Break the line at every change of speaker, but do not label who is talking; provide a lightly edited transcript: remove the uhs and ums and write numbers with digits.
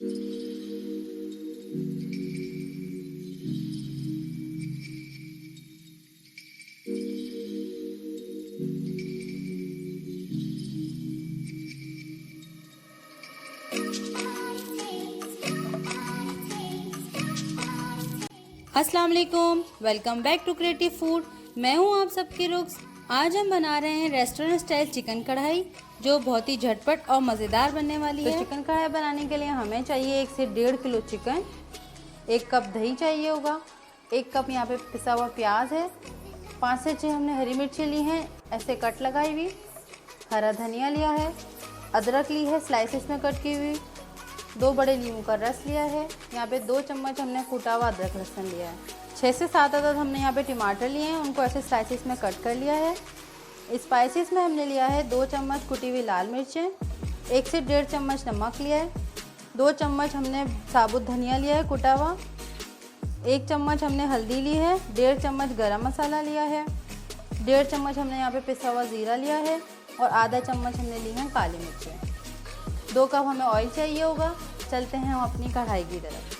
अस्सलाम वालेकुम, welcome back to creative food. मैं हूं आप सबके रुख्स। आज हम बना रहे हैं रेस्टोरेंट स्टाइल चिकन कढ़ाई, जो बहुत ही झटपट और मज़ेदार बनने वाली है। चिकन कढ़ाई बनाने के लिए हमें चाहिए 1 से 1.5 किलो चिकन, 1 कप दही चाहिए होगा, 1 कप यहाँ पे पिसा हुआ प्याज है, 5 से 6 हमने हरी मिर्ची ली हैं ऐसे कट लगाई हुई, हरा धनिया लिया है, अदरक ली है स्लाइसेस में कट की हुई, 2 बड़े नींबू का रस लिया है, यहाँ पे 2 चम्मच हमने कूटा हुआ अदरक लहसुन लिया है, 6 से 7 अदद हमने यहाँ पे टमाटर लिए हैं, उनको ऐसे स्लाइसेस में कट कर लिया है। स्पाइसेस में हमने लिया है 2 चम्मच कुटी हुई लाल मिर्चें, 1 से 1.5 चम्मच नमक लिया है, 2 चम्मच हमने साबुत धनिया लिया है कुटा हुआ, 1 चम्मच हमने हल्दी ली है, 1.5 चम्मच गरम मसाला लिया है, 1.5 चम्मच हमने यहाँ पे पिसा हुआ ज़ीरा लिया है और आधा चम्मच हमने ली है काली मिर्चें। 2 कप हमें ऑयल चाहिए होगा। चलते हैं हम अपनी कढ़ाई की तरफ।